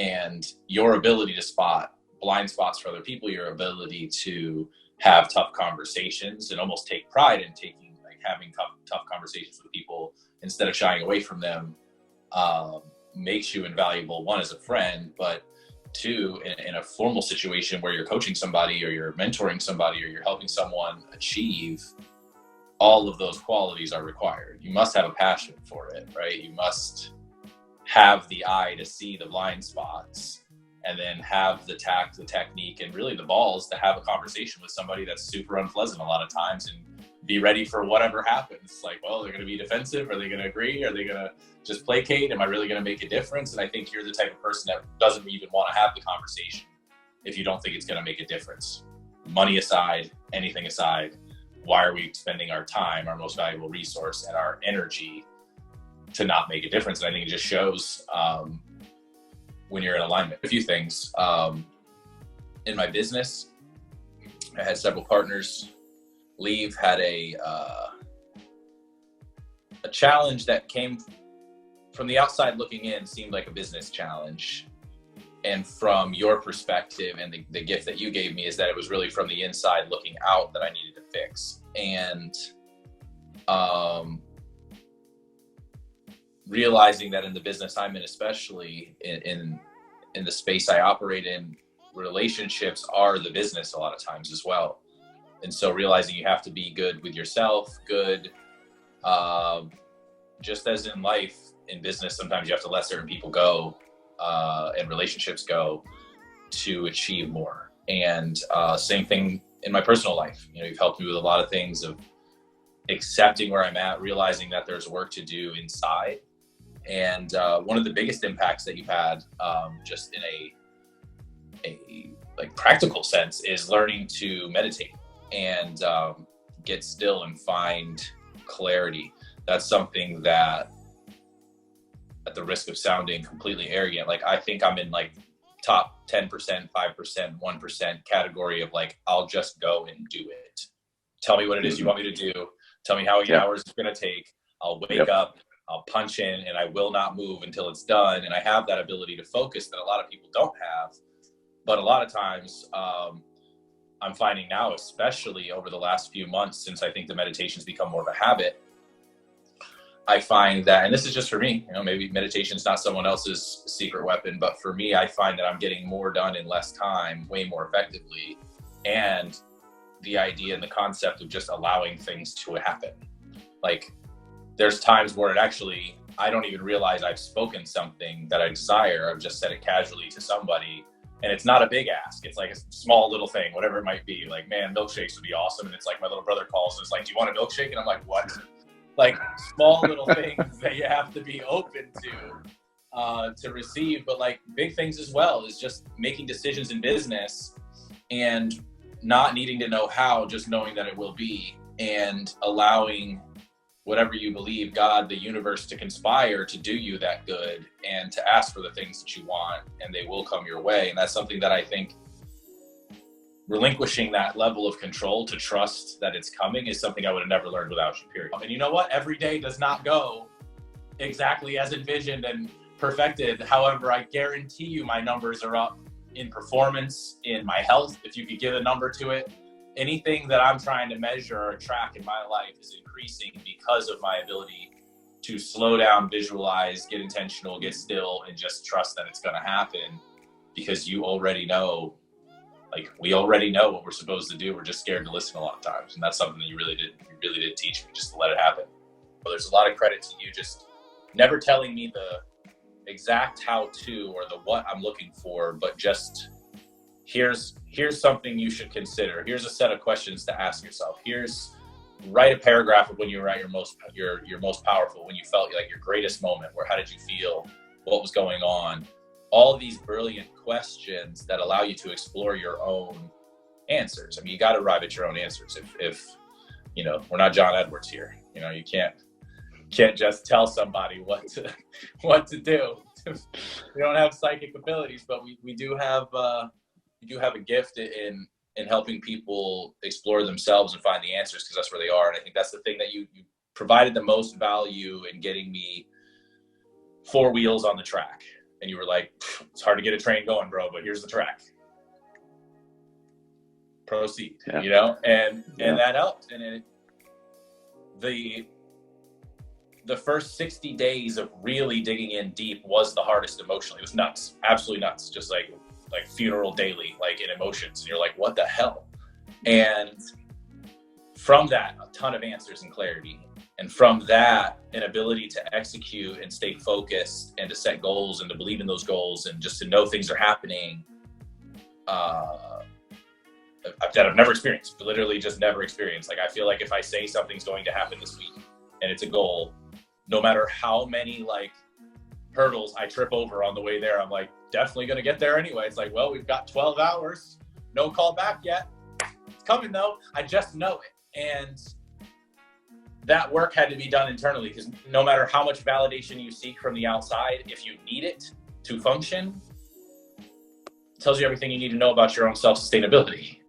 and your ability to spot blind spots for other people, your ability to have tough conversations and almost take pride in having tough conversations with people instead of shying away from them, makes you invaluable, one, as a friend, but two, in a formal situation where you're coaching somebody or you're mentoring somebody or you're helping someone achieve. All of those qualities are required. You must have a passion for it, right? You must have the eye to see the blind spots, and then have the tact, the technique, and really the balls to have a conversation with somebody that's super unpleasant a lot of times, and be ready for whatever happens. Like, well, they're going to be defensive. Are they going to agree? Are they going to just placate? Am I really going to make a difference? And I think you're the type of person that doesn't even want to have the conversation if you don't think it's going to make a difference. Money aside, anything aside, why are we spending our time, our most valuable resource, and our energy to not make a difference? And I think it just shows when you're in alignment. A few things. In my business, I had several partners leave, had a challenge that came from the outside looking in, seemed like a business challenge. And from your perspective, and the gift that you gave me is that it was really from the inside looking out that I needed to fix. And realizing that in the business I'm in, especially in the space I operate in, relationships are the business a lot of times as well. And so realizing you have to be good with yourself, good, just as in life, in business, sometimes you have to let certain people go, and relationships go to achieve more. And same thing in my personal life. You know, you've helped me with a lot of things of accepting where I'm at, realizing that there's work to do inside. And one of the biggest impacts that you've had, just in a like practical sense, is learning to meditate and get still and find clarity. That's something that, at the risk of sounding completely arrogant, like I think I'm in like top 10%, 5%, 1% category of like, I'll just go and do it. Tell me what it is you want me to do. Tell me how many hours it's going to take. I'll wake up, I'll punch in, and I will not move until it's done. And I have that ability to focus that a lot of people don't have. But a lot of times, I'm finding now, especially over the last few months, since I think the meditation's become more of a habit, I find that, and this is just for me, you know, maybe meditation is not someone else's secret weapon, but for me, I find that I'm getting more done in less time, way more effectively. And the idea and the concept of just allowing things to happen. Like, there's times where I don't even realize I've spoken something that I desire. I've just said it casually to somebody, and it's not a big ask. It's like a small little thing, whatever it might be. Like, man, milkshakes would be awesome. And it's like my little brother calls and is like, do you want a milkshake? And I'm like, what? Like, small little things that you have to be open to receive. But like big things as well is just making decisions in business and not needing to know how, just knowing that it will be, and allowing whatever you believe, God, the universe, to conspire to do you that good and to ask for the things that you want, and they will come your way. And that's something that I think relinquishing that level of control to trust that it's coming is something I would have never learned without you, period. And you know what? Every day does not go exactly as envisioned and perfected. However, I guarantee you my numbers are up in performance, in my health. If you could give a number to it, anything that I'm trying to measure or track in my life is increasing because of my ability to slow down, visualize, get intentional, get still, and just trust that it's going to happen, because you already know. Like, we already know what we're supposed to do. We're just scared to listen a lot of times. And that's something that you really did teach me, just to let it happen. But there's a lot of credit to you just never telling me the exact how-to or the what I'm looking for, but just here's something you should consider. Here's a set of questions to ask yourself. Write a paragraph of when you were at your most powerful, when you felt like your greatest moment. How did you feel? What was going on? All these brilliant questions that allow you to explore your own answers. I mean, you got to arrive at your own answers. If you know, we're not John Edwards here. You know, you can't just tell somebody what to do. We don't have psychic abilities, but we do have a gift in helping people explore themselves and find the answers, because that's where they are. And I think that's the thing that you provided the most value in getting me 4 wheels on the track. and you were like, it's hard to get a train going, bro, but here's the track. Proceed, you know, and that helped. And the first 60 days of really digging in deep was the hardest emotionally. It was nuts, absolutely nuts, just like funeral daily, like in emotions. And you're like, what the hell? And from that, a ton of answers and clarity. And from that, an ability to execute and stay focused and to set goals and to believe in those goals and just to know things are happening, that I've never experienced, literally just never experienced. Like, I feel like if I say something's going to happen this week and it's a goal, no matter how many like hurdles I trip over on the way there, I'm like, definitely going to get there anyway. It's like, well, we've got 12 hours, no call back yet. It's coming though. I just know it. And that work had to be done internally, because no matter how much validation you seek from the outside, if you need it to function, it tells you everything you need to know about your own self-sustainability.